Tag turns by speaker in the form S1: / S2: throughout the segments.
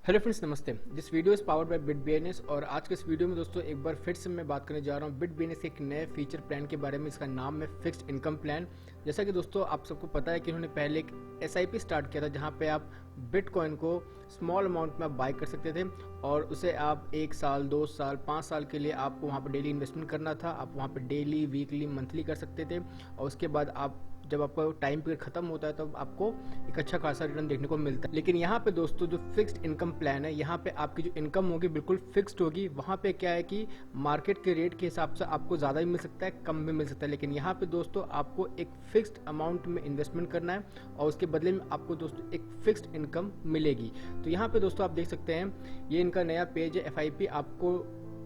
S1: Hello friends, नमस्ते। This video is powered by BitBNS और आज के इस वीडियो में दोस्तों एक बार फिर से मैं बात करने जा रहा हूँ बिटबीएनएस के एक नए फीचर प्लान के बारे में। इसका नाम है फिक्स्ड इनकम प्लान। जैसा कि दोस्तों आप सबको पता है कि उन्होंने पहले एक एसआईपी स्टार्ट किया था जहाँ पे आप बिटकॉइन को स्मॉल अमाउंट में आप बाय कर सकते थे और उसे आप 1 साल 2 साल 5 साल के लिए आपको वहाँ पर डेली इन्वेस्टमेंट करना था। आप वहाँ पर डेली वीकली मंथली कर सकते थे और उसके बाद आप जब आपका टाइम पीरियड खत्म होता है तब आपको एक अच्छा खासा रिटर्न देखने को मिलता है। लेकिन यहाँ पे दोस्तों जो फिक्स्ड इनकम प्लान है, यहाँ पे आपकी जो इनकम होगी बिल्कुल फिक्स्ड होगी। वहाँ पे क्या है कि मार्केट के रेट के हिसाब से आपको ज़्यादा भी मिल सकता है, कम भी मिल सकता है। लेकिन यहाँ पे दोस्तों आपको एक फिक्स्ड अमाउंट में इन्वेस्टमेंट करना है और उसके बदले में आपको दोस्तों एक फिक्स्ड इनकम मिलेगी। तो यहाँ पे दोस्तों आप देख सकते हैं ये इनका नया पेज है FIP। आपको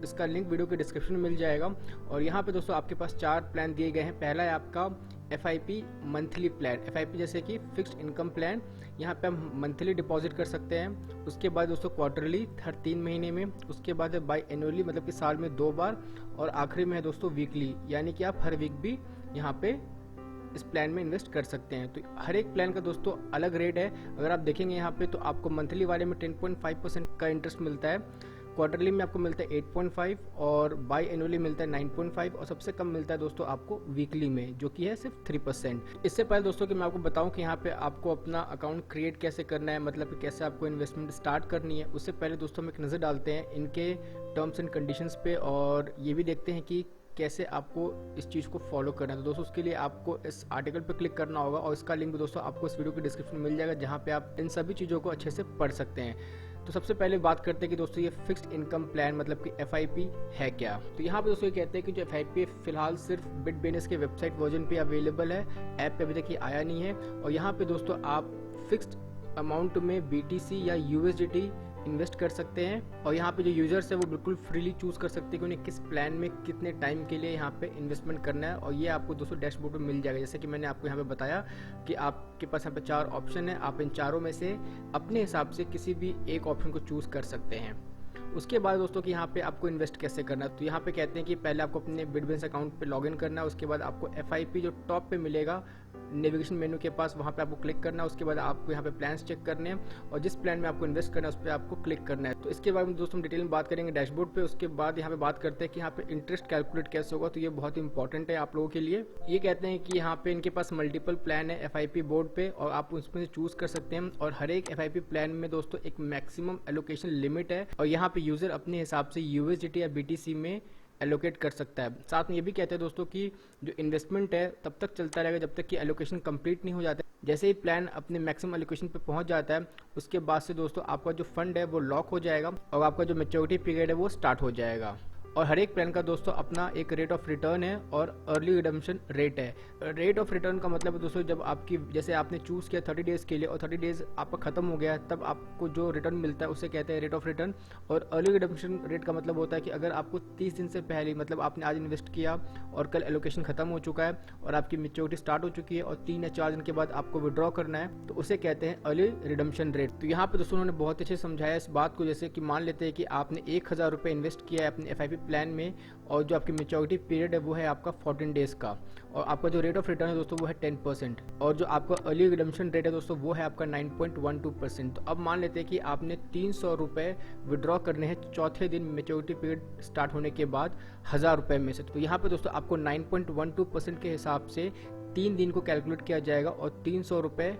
S1: इसका लिंक वीडियो के डिस्क्रिप्शन में मिल जाएगा। और यहाँ पे दोस्तों आपके पास 4 प्लान दिए गए हैं। पहला है आपका FIP मंथली प्लान। FIP जैसे कि फिक्स्ड इनकम प्लान, यहाँ पे हम मंथली डिपॉजिट कर सकते हैं। उसके बाद दोस्तों क्वार्टरली हर 3 महीने में। उसके बाद है बाई एनुअली, मतलब कि साल में 2 बार। और आखिरी में है दोस्तों वीकली, यानी कि आप हर वीक भी यहाँ पे इस प्लान में इन्वेस्ट कर सकते हैं। तो हर एक प्लान का दोस्तों अलग रेट है। अगर आप देखेंगे यहाँ पे तो आपको मंथली वाले में 10.5% का इंटरेस्ट मिलता है, क्वार्टरली में आपको मिलता है 8.5 और बाई एनुअली मिलता है 9.5 और सबसे कम मिलता है दोस्तों आपको वीकली में, जो कि है सिर्फ 3%। इससे पहले दोस्तों कि मैं आपको बताऊं कि यहाँ पे आपको अपना अकाउंट क्रिएट कैसे करना है, मतलब कि कैसे आपको इन्वेस्टमेंट स्टार्ट करनी है, उससे पहले दोस्तों हम एक नज़र डालते हैं इनके टर्म्स एंड कंडीशंस पे और ये भी देखते हैं कि कैसे आपको इस चीज़ को फॉलो करना है। तो दोस्तों उसके लिए आपको इस आर्टिकल पे क्लिक करना होगा और इसका लिंक भी दोस्तों आपको इस वीडियो के डिस्क्रिप्शन में मिल जाएगा, जहाँ पे आप इन सभी चीज़ों को अच्छे से पढ़ सकते हैं। तो सबसे पहले बात करते हैं कि दोस्तों ये फिक्स्ड इनकम प्लान मतलब कि FIP है क्या। तो यहाँ पे दोस्तों ये कहते हैं कि जो FIP फिलहाल सिर्फ बिटबीएनएस के वेबसाइट वर्जन पे अवेलेबल है, ऐप पे अभी तक ये आया नहीं है। और यहाँ पे दोस्तों आप फिक्स्ड अमाउंट में BTC या USDT इन्वेस्ट कर सकते हैं और यहाँ पे जो यूजर्स है वो बिल्कुल फ्रीली चूज कर सकते हैं कि उन्हें किस प्लान में कितने टाइम के लिए यहाँ पे इन्वेस्टमेंट करना है। और ये आपको दोस्तों डैशबोर्ड में मिल जाएगा। जैसे कि मैंने आपको यहाँ पे बताया कि आपके पास यहाँ पे 4 ऑप्शन है, आप इन चारों में से अपने हिसाब से किसी भी एक ऑप्शन को चूज कर सकते हैं। उसके बाद दोस्तों कि यहाँ पे आपको इन्वेस्ट कैसे करना है, तो यहाँ पे कहते हैं कि पहले आपको अपने बिटबीएनएस अकाउंट पे लॉगिन करना है। उसके बाद आपको FIP जो टॉप पे मिलेगा नेविगेशन मेनू के पास, वहाँ पे आपको क्लिक करना है। उसके बाद आपको यहाँ पे प्लान्स चेक करने हैं और जिस प्लान में आपको इन्वेस्ट करना है उस पर आपको क्लिक करना है। तो इसके बाद में दोस्तों हम डिटेल में बात करेंगे डैशबोर्ड पे। उसके बाद यहाँ पे बात करते हैं कि यहाँ पे इंटरेस्ट कैलकुलेट कैसे होगा। तो ये बहुत इंपॉर्टेंट है आप लोगों के लिए। ये कहते हैं कि यहाँ पे इनके पास मल्टीपल प्लान है FIP बोर्ड पे और आप उसमें से चूज कर सकते हैं। और हर एक FIP प्लान में दोस्तों एक मैक्सिमम एलोकेशन लिमिट है और यहाँ पे यूजर अपने हिसाब से USDT या BTC में एलोकेट कर सकता है। साथ में ये भी कहते हैं दोस्तों कि जो इन्वेस्टमेंट है तब तक चलता रहेगा जब तक कि एलोकेशन कंप्लीट नहीं हो जाता। जैसे ही प्लान अपने मैक्सिमम एलोकेशन पे पहुंच जाता है उसके बाद से दोस्तों आपका जो फंड है वो लॉक हो जाएगा और आपका जो मैच्योरिटी पीरियड है वो स्टार्ट हो जाएगा। और हर एक प्लान का दोस्तों अपना एक रेट ऑफ रिटर्न है और अर्ली रिडम्पशन रेट है। रेट ऑफ रिटर्न का मतलब है दोस्तों जब आपकी जैसे आपने चूज़ किया 30 डेज़ के लिए और 30 डेज़ आपका खत्म हो गया तब आपको जो रिटर्न मिलता है उसे कहते हैं रेट ऑफ रिटर्न। और अर्ली रिडम्पशन रेट का मतलब होता है कि अगर आपको 30 दिन से पहले, मतलब आपने आज इन्वेस्ट किया और कल एलोकेशन खत्म हो चुका है और आपकी मैच्योरिटी स्टार्ट हो चुकी है और 3 या 4 दिन के बाद आपको विड्रॉ करना है तो उसे कहते हैं अर्ली रिडम्पशन रेट। तो यहाँ पे दोस्तों उन्होंने बहुत अच्छे समझाया इस बात को। जैसे कि मान लेते हैं कि आपने 1000 रुपये इन्वेस्ट किया है अपने FIP प्लान में और जो आपकी मैच्योरिटी पीरियड है वो है आपका 14 डेज़ का और आपका जो रेट ऑफ रिटर्न है दोस्तों वो है 10% और जो आपका अर्ली रिडम्पशन रेट है दोस्तों वो है आपका 9.12%। तो अब मान लेते हैं कि आपने 300 रुपये विड्रॉ करने हैं चौथे दिन मैच्योरिटी पीरियड स्टार्ट होने के बाद 1000 रुपये में से। तो यहाँ पे दोस्तों आपको 9.12% के हिसाब से 3 दिन को कैलकुलेट किया जाएगा और 300 रुपये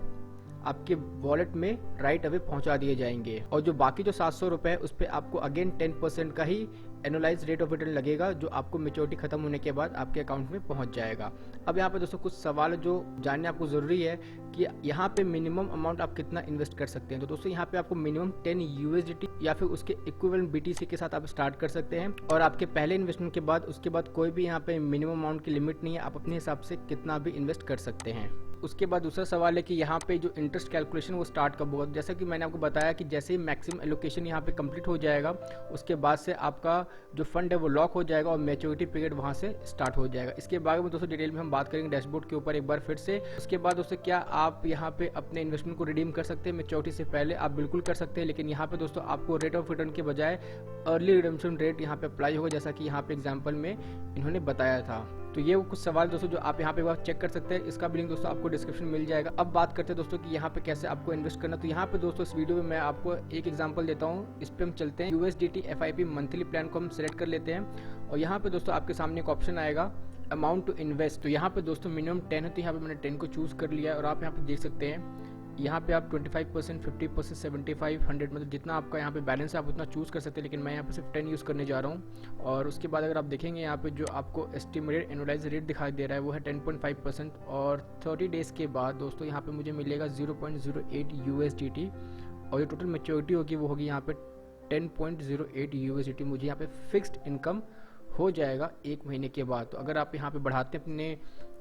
S1: आपके वॉलेट में राइट अवे पहुंचा दिए जाएंगे। और जो बाकी जो 700 रुपये है उस पर आपको अगेन 10% का ही एनुअलाइज रेट ऑफ रिटर्न लगेगा जो आपको मैच्योरिटी खत्म होने के बाद आपके अकाउंट में पहुंच जाएगा। अब यहाँ पे दोस्तों कुछ सवाल जो जानने आपको ज़रूरी है कि यहाँ पे मिनिमम अमाउंट आप कितना इन्वेस्ट कर सकते हैं। तो दोस्तों यहाँ पे आपको मिनिमम 10 USDT या फिर उसके इक्विवेलेंट BTC के साथ आप स्टार्ट कर सकते हैं और आपके पहले इन्वेस्टमेंट के बाद उसके बाद कोई भी यहाँ पे मिनिमम अमाउंट की लिमिट नहीं है, आप अपने हिसाब से कितना भी इन्वेस्ट कर सकते हैं। उसके बाद दूसरा सवाल है कि यहाँ पे जो इंटरेस्ट कैलकुलेशन वो स्टार्ट कब होगा। जैसा कि मैंने आपको बताया कि जैसे ही मैक्सिमम एलोकेशन यहाँ पे कंप्लीट हो जाएगा उसके बाद से आपका जो फंड है वो लॉक हो जाएगा और मैच्योरिटी पीरियड वहाँ से स्टार्ट हो जाएगा। इसके बारे में दोस्तों डिटेल में हम बात करेंगे डैशबोर्ड के ऊपर एक बार फिर से। उसके बाद दोस्तों क्या आप यहाँ पे अपने इन्वेस्टमेंट को रिडीम कर सकते हैं मैच्योरिटी से पहले? आप बिल्कुल कर सकते हैं, लेकिन यहाँ पे दोस्तों आपको रेट ऑफ रिटर्न के बजाय अर्ली रिडम्पशन रेट यहाँ पे अप्लाई होगा, जैसा कि यहाँ पे एग्जाम्पल में इन्होंने बताया था। तो ये वो कुछ सवाल दोस्तों जो आप यहाँ पे बार चेक कर सकते हैं, इसका भी लिंक दोस्तों आपको डिस्क्रिप्शन मिल जाएगा। अब बात करते हैं दोस्तों कि यहाँ पे कैसे आपको इन्वेस्ट करना। तो यहाँ पे दोस्तों इस वीडियो में मैं आपको एक एग्जांपल देता हूँ, इस पर हम चलते हैं। USDT FIP मंथली प्लान को हम सेलेक्ट कर लेते हैं और यहाँ पे दोस्तों आपके सामने एक ऑप्शन आएगा अमाउंट टू इन्वेस्ट। तो यहाँ पे दोस्तों मिनिमम 10 है, तो यहाँ पे मैंने 10 को चूज़ कर लिया है और आप यहाँ पे देख सकते हैं यहाँ पे आप 25%, 50%, 75, 100 मतलब जितना आपका यहाँ पे बैलेंस है आप उतना चूज़ कर सकते हैं, लेकिन मैं यहाँ पे सिर्फ 10 यूज़ करने जा रहा हूँ। और उसके बाद अगर आप देखेंगे यहाँ पे जो आपको एस्टिमेटेड एनुअलाइज रेट दिखाई दे रहा है वो है 10.5% और 30 डेज़ के बाद दोस्तों यहाँ पे मुझे मिलेगा 0.08 USDT और जो टोटल मेच्योरिटी होगी वो होगी यहाँ पे 10.08 USDT। मुझे यहाँ पे फिक्स्ड इनकम हो जाएगा 1 महीने के बाद। तो अगर आप यहाँ पे बढ़ाते हैं अपने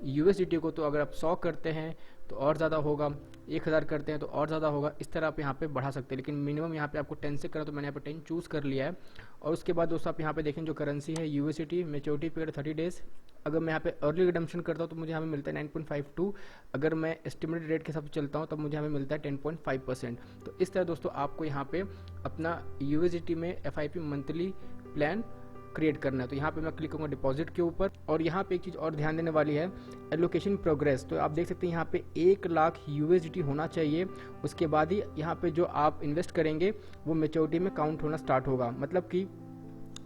S1: USDT को, तो अगर आप 100 करते हैं तो और ज़्यादा होगा, 1000 करते हैं तो और ज़्यादा होगा, इस तरह आप यहाँ पे बढ़ा सकते हैं। लेकिन मिनिमम यहाँ पे आपको 10 से करना, तो मैंने यहाँ पे 10 चूज़ कर लिया है। और उसके बाद दोस्तों आप यहाँ पे देखें जो करेंसी है USDT, मेच्योरिटी पीरियड 30 डेज़। अगर मैं यहाँ पे अर्ली रिडम्पशन करता हूँ तो मुझे यहाँ पे मिलता है 9.52। अगर मैं एस्टिमेटेड रेट के हिसाब से चलता हूँ तब मुझे यहाँ पे मिलता है 10.5%। तो इस तरह दोस्तों आपको यहाँ पे अपना USDT में FIP मंथली प्लान क्रिएट करना है। तो यहाँ पे मैं क्लिक करूँगा डिपॉजिट के ऊपर और यहाँ पे एक चीज़ और ध्यान देने वाली है, एलोकेशन प्रोग्रेस। तो आप देख सकते हैं यहाँ पे 1 लाख USDT होना चाहिए, उसके बाद ही यहाँ पे जो आप इन्वेस्ट करेंगे वो मेच्योरिटी में काउंट होना स्टार्ट होगा। मतलब कि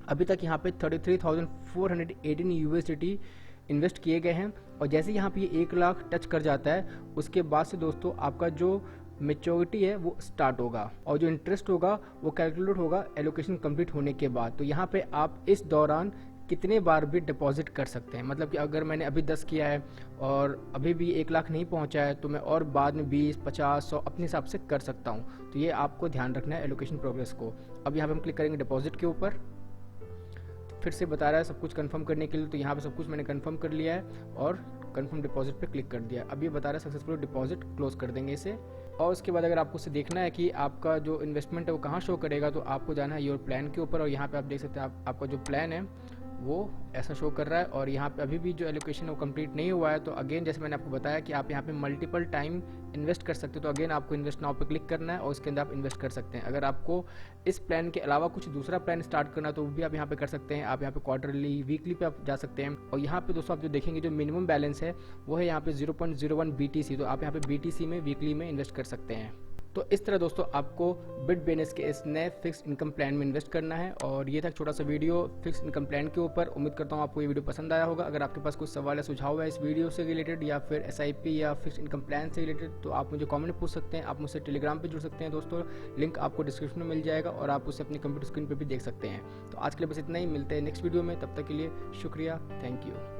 S1: अभी तक यहाँ पे 33,418 USDT इन्वेस्ट किए गए हैं और जैसे यहाँ पे ये 1 लाख टच कर जाता है उसके बाद से दोस्तों आपका जो मेच्योरिटी है वो स्टार्ट होगा और जो इंटरेस्ट होगा वो कैलकुलेट होगा एलोकेशन कंप्लीट होने के बाद। तो यहाँ पे आप इस दौरान कितने बार भी डिपॉजिट कर सकते हैं। मतलब कि अगर मैंने अभी 10 किया है और अभी भी 1 लाख नहीं पहुँचा है तो मैं और बाद में 20, 50, 100 अपने हिसाब से कर सकता हूँ। तो ये आपको ध्यान रखना है एलोकेशन प्रोग्रेस को। अब यहाँ पर हम क्लिक करेंगे डिपॉजिट के ऊपर, फिर से बता रहा है सब कुछ कंफर्म करने के लिए। तो यहाँ पे सब कुछ मैंने कंफर्म कर लिया है और कंफर्म डिपॉजिट पे क्लिक कर दिया। अब ये बता रहा है सक्सेसफुल डिपॉजिट, क्लोज कर देंगे इसे। और उसके बाद अगर आपको उसे देखना है कि आपका जो इन्वेस्टमेंट है वो कहाँ शो करेगा, तो आपको जाना है योर प्लान के ऊपर और यहाँ पे आप देख सकते हैं आपका जो प्लान है वो ऐसा शो कर रहा है और यहाँ पे अभी भी जो एलोकेशन है वो कंप्लीट नहीं हुआ है। तो अगेन जैसे मैंने आपको बताया कि आप यहाँ पे मल्टीपल टाइम इन्वेस्ट कर सकते हो, तो अगेन आपको इन्वेस्ट नाउ पे क्लिक करना है और उसके अंदर आप इन्वेस्ट कर सकते हैं। अगर आपको इस प्लान के अलावा कुछ दूसरा प्लान स्टार्ट करना है तो वो भी आप यहाँ पे कर सकते हैं। आप यहाँ पे क्वार्टरली, वीकली पे आप जा सकते हैं। और यहाँ पे दोस्तों आप जो देखेंगे जो मिनिमम बैलेंस है वो है यहाँ पे 0.01 BTC। तो आप यहाँ पे BTC में वीकली में इन्वेस्ट कर सकते हैं। तो इस तरह दोस्तों आपको बिटबेनेस के इस नए फिक्स इनकम प्लान में इन्वेस्ट करना है। और ये था छोटा सा वीडियो फिक्स इनकम प्लान के ऊपर। उम्मीद करता हूँ आपको ये वीडियो पसंद आया होगा। अगर आपके पास कुछ सवाल या सुझाव है इस वीडियो से रिलेटेड या फिर SIP या फिक्स इनकम प्लान से रिलेटेड तो आप मुझे कमेंट में पूछ सकते हैं। आप मुझसे टेलीग्राम पर जुड़ सकते हैं दोस्तों, लिंक आपको डिस्क्रिप्शन में मिल जाएगा और आप उसे अपनी कंप्यूटर स्क्रीन पर भी देख सकते हैं। तो आज के लिए बस इतना ही, मिलते हैं नेक्स्ट वीडियो में। तब तक के लिए शुक्रिया, थैंक यू।